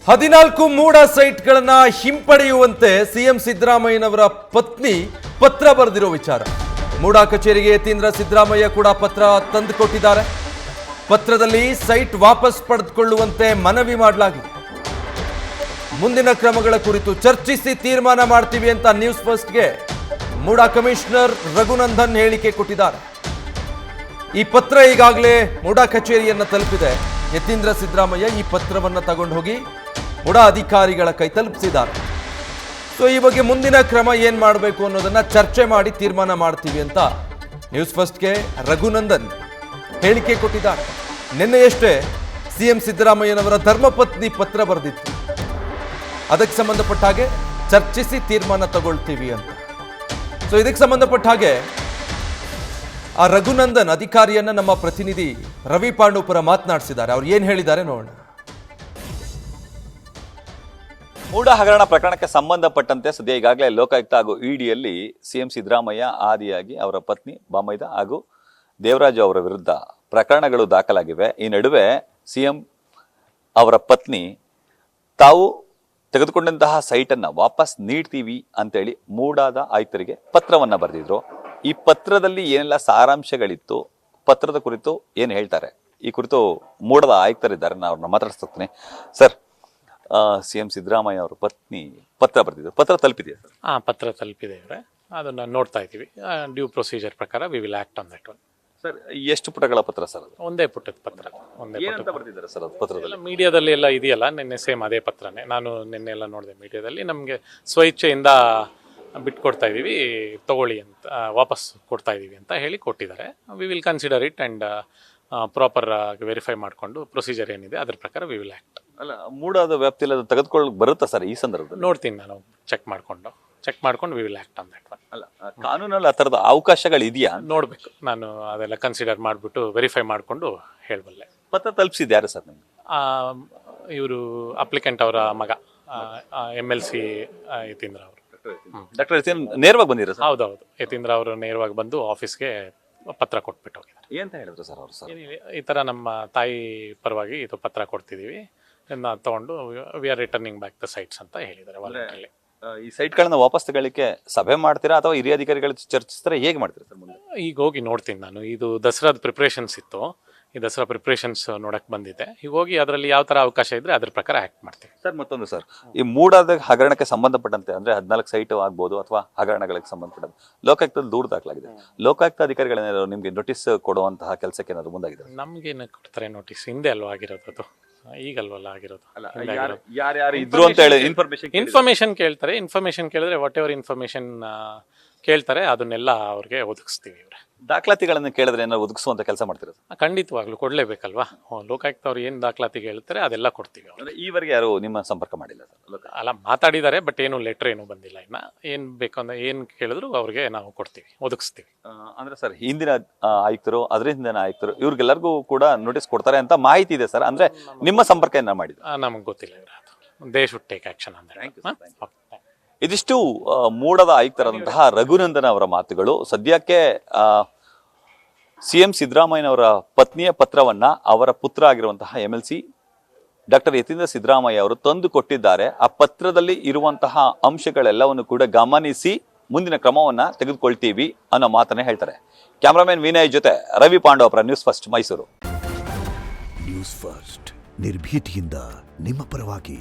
14 ಮೂಡ ಸೈಟ್ಗಳನ್ನ ಹಿಂಪಡೆಯುವಂತೆ ಸಿಎಂ ಸಿದ್ದರಾಮಯ್ಯನವರ ಪತ್ನಿ ಪತ್ರ ಬರೆದಿರೋ ವಿಚಾರ. ಮೂಡ ಕಚೇರಿಗೆ ಯತೀಂದ್ರ ಸಿದ್ದರಾಮಯ್ಯ ಕೂಡ ಪತ್ರ ತಂದುಕೊಟ್ಟಿದ್ದಾರೆ. ಪತ್ರದಲ್ಲಿ ಸೈಟ್ ವಾಪಸ್ ಪಡೆದುಕೊಳ್ಳುವಂತೆ ಮನವಿ ಮಾಡಲಾಗಿದೆ. ಮುಂದಿನ ಕ್ರಮಗಳ ಕುರಿತು ಚರ್ಚಿಸಿ ತೀರ್ಮಾನ ಮಾಡ್ತೀವಿ ಅಂತ ನ್ಯೂಸ್ ಫಸ್ಟ್ಗೆ ಮೂಡ ಕಮಿಷನರ್ ರಘುನಂದನ್ ಹೇಳಿಕೆ ಕೊಟ್ಟಿದ್ದಾರೆ. ಈ ಪತ್ರ ಈಗಾಗಲೇ ಮೂಡ ಕಚೇರಿಯನ್ನು ತಲುಪಿದೆ. ಯತೀಂದ್ರ ಸಿದ್ದರಾಮಯ್ಯ ಈ ಪತ್ರವನ್ನು ತಗೊಂಡು ಹೋಗಿ ಮೂಡ ಅಧಿಕಾರಿಗಳ ಕೈ ತಲುಪಿಸಿದ್ದಾರೆ. ಸೊ ಈ ಬಗ್ಗೆ ಮುಂದಿನ ಕ್ರಮ ಏನು ಮಾಡಬೇಕು ಅನ್ನೋದನ್ನ ಚರ್ಚೆ ಮಾಡಿ ತೀರ್ಮಾನ ಮಾಡ್ತೀವಿ ಅಂತ ನ್ಯೂಸ್ ಫಸ್ಟ್ಗೆ ರಘುನಂದನ್ ಹೇಳಿಕೆ ಕೊಟ್ಟಿದ್ದಾರೆ. ನಿನ್ನೆಯಷ್ಟೇ ಸಿಎಂ ಸಿದ್ದರಾಮಯ್ಯನವರ ಧರ್ಮಪತ್ನಿ ಪತ್ರ ಬರೆದಿತ್ತು. ಅದಕ್ಕೆ ಸಂಬಂಧಪಟ್ಟ ಹಾಗೆ ಚರ್ಚಿಸಿ ತೀರ್ಮಾನ ತಗೊಳ್ತೀವಿ ಅಂತ. ಸೊ ಇದಕ್ಕೆ ಸಂಬಂಧಪಟ್ಟ ಹಾಗೆ ಆ ರಘುನಂದನ್ ಅಧಿಕಾರಿಯನ್ನ ನಮ್ಮ ಪ್ರತಿನಿಧಿ ರವಿ ಪಾಂಡುಪುರ ಮಾತನಾಡಿಸಿದ್ದಾರೆ. ಅವ್ರು ಏನು ಹೇಳಿದ್ದಾರೆ ನೋಡೋಣ. ಮೂಡ ಹಗರಣ ಪ್ರಕರಣಕ್ಕೆ ಸಂಬಂಧಪಟ್ಟಂತೆ ಸದ್ಯ ಈಗಾಗಲೇ ಲೋಕಾಯುಕ್ತ ಹಾಗೂ ಇಡಿಯಲ್ಲಿ ಸಿಎಂ ಸಿದ್ದರಾಮಯ್ಯ ಆದಿಯಾಗಿ ಅವರ ಪತ್ನಿ ಬಾಮೈದ ಹಾಗೂ ದೇವರಾಜು ಅವರ ವಿರುದ್ಧ ಪ್ರಕರಣಗಳು ದಾಖಲಾಗಿವೆ. ಈ ನಡುವೆ ಸಿಎಂ ಅವರ ಪತ್ನಿ ತಾವು ತೆಗೆದುಕೊಂಡಂತಹ ಸೈಟನ್ನು ವಾಪಸ್ ನೀಡ್ತೀವಿ ಅಂತೇಳಿ ಮೂಡಾದ ಆಯುಕ್ತರಿಗೆ ಪತ್ರವನ್ನು ಬರೆದಿದ್ರು. ಈ ಪತ್ರದಲ್ಲಿ ಏನೆಲ್ಲ ಸಾರಾಂಶಗಳಿತ್ತು, ಪತ್ರದ ಕುರಿತು ಏನು ಹೇಳ್ತಾರೆ, ಈ ಕುರಿತು ಮೂಡದ ಆಯುಕ್ತರಿದ್ದಾರೆ, ನಾನು ಅವ್ರನ್ನ ಮಾತಾಡಿಸ್ತೀನಿ. ಸರ್, ಸಿಎಂ ಸಿದ್ದರಾಮಯ್ಯ ಅವರ ಪತ್ನಿ ಪತ್ರ ಬರೆದಿದ್ರು, ಪತ್ರ ತಲುಪಿದೆಯಾ ಸರ್? ಪತ್ರ ತಲುಪಿದೆ ಇವರೇ, ಅದನ್ನು ನೋಡ್ತಾ ಇದ್ದೀವಿ. ಡ್ಯೂ ಪ್ರೊಸೀಜರ್ ಪ್ರಕಾರ we will act on that one. Sir, ಎಷ್ಟು ಪುಟಗಳ ಪತ್ರ ಸರ್ ಅದು? ಒಂದೇ ಪುಟದ ಪತ್ರ. ಏನಂತ ಬರೆದಿದ್ದಾರೆ ಸರ್ ಅದು ಪತ್ರದಲ್ಲಿ? ಮೀಡಿಯಾದಲ್ಲಿ ಎಲ್ಲ ಇದೆಯಲ್ಲ, ನಿನ್ನೆ ಸೇಮ್ ಅದೇ ಪತ್ರನೇ. ನಾನು ನಿನ್ನೆ ಎಲ್ಲ ನೋಡಿದೆ ಮೀಡಿಯಾದಲ್ಲಿ. ನಮಗೆ ಸ್ವಇಚ್ಛೆಯಿಂದ ಬಿಟ್ಕೊಡ್ತಾ ಇದ್ದೀವಿ, ತಗೊಳ್ಳಿ ಅಂತ, ವಾಪಸ್ ಕೊಡ್ತಾ ಇದ್ದೀವಿ ಅಂತ ಹೇಳಿ ಕೊಟ್ಟಿದ್ದಾರೆ. We will consider it and proper verify ಮಾಡಿಕೊಂಡು ಪ್ರೊಸೀಜರ್ ಏನಿದೆ ಅದ್ರ ಪ್ರಕಾರ ವಿ ವಿಲ್ ಆ್ಯಕ್ಟ್. ಅಲ್ಲ, ಮೂಡಾದ ವ್ಯಾಪ್ತಿಯಲ್ಲಿ ಅದು ತೆಗೆದುಕೊಳ್ಳಕ್ಕೆ ಬರುತ್ತಾ ಸರ್ ಈ ಸಂದರ್ಭದಲ್ಲಿ? ನೋಡ್ತೀನಿ ನಾನು, ಚೆಕ್ ಮಾಡ್ಕೊಂಡು we will act on that one. ಅಲ್ಲ, ಕಾನೂನಲ್ಲಿ ಆ ಥರದ ಅವಕಾಶಗಳು ಇದೆಯಾ ನೋಡಬೇಕು. ನಾನು ಅದೆಲ್ಲ ಕನ್ಸಿಡರ್ ಮಾಡಿಬಿಟ್ಟು ವೆರಿಫೈ ಮಾಡಿಕೊಂಡು ಹೇಳಬಲ್ಲೆ. ಪತ್ರ ತಲುಪಿಸಿದ್ದು ಯಾರು ಸರ್ ನಿಮ್ಗೆ? ಇವರು ಅಪ್ಲಿಕೆಂಟ್ ಅವರ ಮಗ MLC ಯತೀಂದ್ರ ಅವರು. ಡಾಕ್ಟರ್ ಯತೀಂದ್ರ ನೇರವಾಗಿ ಬಂದಿರ ಸರ್? ಹೌದೌದು, ಯತೀಂದ್ರ ಅವರು ನೇರವಾಗಿ ಬಂದು ಆಫೀಸ್ಗೆ ಪತ್ರ ಕೊಟ್ಬಿಟ್ಟು ಹೋಗಿದ್ದಾರೆ. ಏನಂತ ಹೇಳಿದ್ರು ಸರ್ ಅವರು? ಸರ್, ಈ ಥರ ನಮ್ಮ ತಾಯಿ ಪರವಾಗಿ ಇದು ಪತ್ರ ಕೊಡ್ತಿದ್ದೀವಿ, ಇದನ್ನ ತಗೊಂಡು we are returning back the sites ಅಂತ ಹೇಳಿದ್ದಾರೆ. ವಾಲಂಟರಿಲಿ ಈ ಸೈಟ್ಗಳನ್ನ ವಾಪಸ್ ತಗೊಳ್ಳಿಕ್ಕೆ ಸಭೆ ಮಾಡ್ತೀರಾ ಅಥವಾ ಹಿರಿಯ ಅಧಿಕಾರಿಗಳು ಚರ್ಚಿಸ್ತಾರೆ, ಹೇಗೆ ಮಾಡ್ತೀರಾ ಸರ್ ಮುಂದೆ? ಈಗ ಹೋಗಿ ನೋಡ್ತೀನಿ ನಾನು. ಇದು ದಸರಾದ ಪ್ರಿಪ್ರೇಷನ್ಸ್ ಇತ್ತು, ಈ ದಸರಾ ಪ್ರಿಪ್ರೇಷನ್ಸ್ ನೋಡಕ್ ಬಂದಿದ್ದೆ. ಈಗ ಹೋಗಿ ಅದರಲ್ಲಿ ಯಾವ ತರ ಅವಕಾಶ ಇದ್ರೆ ಅದ್ರ ಪ್ರಕಾರ ಆಕ್ಟ್ ಮಾಡ್ತೀವಿ. ಸರ್, ಮತ್ತೊಂದು ಸರ್, ಈ ಮೂಡಾದ ಹಗರಣಕ್ಕೆ ಸಂಬಂಧಪಟ್ಟಂತೆ ಅಂದ್ರೆ 14 ಸೈಟ್ ಆಗ್ಬೋದು ಅಥವಾ ಹಗರಣಗಳಿಗೆ ಸಂಬಂಧಪಟ್ಟಂತೆ ಲೋಕಾಯುಕ್ತದಲ್ಲಿ ದೂರು ದಾಖಲಾಗಿದೆ. ಲೋಕಾಯುಕ್ತ ಅಧಿಕಾರಿಗಳೇನಾದ್ರು ನಿಮ್ಗೆ ನೋಟಿಸ್ ಕೊಡುವಂತಹ ಕೆಲಸಕ್ಕೆ ಏನಾದ್ರು ಮುಂದಾಗಿದೆ? ನಮ್ಗೇನು ಕೊಡ್ತಾರೆ ನೋಟಿಸ್? ಹಿಂದೆ ಅಲ್ವಾ ಆಗಿರೋದು ಅದು, ಈಗಲ್ವಲ್ಲ ಆಗಿರೋದು. ಯಾರ್ಯಾರು ಇದ್ರು ಅಂತ ಹೇಳಿ ಇನ್ಫಾರ್ಮೇಶನ್ ಕೇಳ್ತಾರೆ. ಇನ್ಫಾರ್ಮೇಶನ್ ಕೇಳಿದ್ರೆ ವಾಟ್ ಎವರ್ ಇನ್ಫಾರ್ಮೇಶನ್ ಕೇಳ್ತಾರೆ, ಅದನ್ನೆಲ್ಲ ಅವ್ರಿಗೆ ಒದಗಿಸ್ತೀವಿ. ಇವ್ರೆ ದಾಖಲಾತಿಗಳನ್ನ ಕೇಳಿದ್ರೆ ಏನಾದ್ರು ಒದಗಿಸುವಂತ ಕೆಲಸ ಮಾಡ್ತಿರೋದು? ಖಂಡಿತವಾಗ್ಲೂ ಕೊಡ್ಲೇಬೇಕಲ್ವಾ. ಲೋಕಾಯುಕ್ತ ಅವ್ರು ಏನ್ ದಾಖಲಾತಿ ಹೇಳ್ತಾರೆ ಅದೆಲ್ಲ ಕೊಡ್ತೀವಿ. ಈವರೆಗೆ ಯಾರು ನಿಮ್ಮ ಸಂಪರ್ಕ ಮಾಡಿಲ್ಲ ಸರ್? ಅಲ್ಲ, ಮಾತಾಡಿದ್ದಾರೆ, ಬಟ್ ಏನು ಲೆಟರ್ ಏನು ಬಂದಿಲ್ಲ. ಇನ್ನ ಏನ್ ಬೇಕಂದ್ರೆ ಏನ್ ಕೇಳಿದ್ರು ಅವ್ರಿಗೆ ನಾವು ಕೊಡ್ತೀವಿ, ಒದಗಿಸ್ತೀವಿ. ಅಂದ್ರೆ ಸರ್, ಹಿಂದಿನ ಆಯುಕ್ತರು, ಅದ್ರ ಹಿಂದಿನ ಆಯುಕ್ತರು, ಇವ್ರಿಗೆಲ್ಲರಿಗೂ ಕೂಡ ನೋಟಿಸ್ ಕೊಡ್ತಾರೆ ಅಂತ ಮಾಹಿತಿ ಇದೆ ಸರ್. ಅಂದ್ರೆ ನಿಮ್ಮ ಸಂಪರ್ಕ ಏನ ಮಾಡಿದ್ರು? ನಮ್ಗೆ ಗೊತ್ತಿಲ್ಲ. ದೇ ಶುಡ್ ಟೇಕ್ ಆಕ್ಷನ್ ಅಂದ್ರೆ. ಇದಿಷ್ಟು ಮೂಡದ ಆಯುಕ್ತರಾದಂತಹ ರಘುನಂದನ್ ಅವರ ಮಾತುಗಳು. ಸದ್ಯಕ್ಕೆ ಸಿಎಂ ಸಿದ್ದರಾಮಯ್ಯನವರ ಪತ್ನಿಯ ಪತ್ರವನ್ನ ಅವರ ಪುತ್ರ ಆಗಿರುವಂತಹ MLC ಡಾಕ್ಟರ್ ಯತೀಂದ್ರ ಸಿದ್ದರಾಮಯ್ಯ ಅವರು ತಂದು ಕೊಟ್ಟಿದ್ದಾರೆ. ಆ ಪತ್ರದಲ್ಲಿ ಇರುವಂತಹ ಅಂಶಗಳೆಲ್ಲವನ್ನು ಕೂಡ ಗಮನಿಸಿ ಮುಂದಿನ ಕ್ರಮವನ್ನ ತೆಗೆದುಕೊಳ್ತೀವಿ ಅನ್ನೋ ಮಾತನ್ನ ಹೇಳ್ತಾರೆ. ಕ್ಯಾಮರಾಮನ್ ವಿನಯ್ ಜೊತೆ Ravi Pandavapura, news first, Mysuru. News first, ನಿರ್ಭೀತಿಯಿಂದ ನಿಮ್ಮ ಪರವಾಗಿ.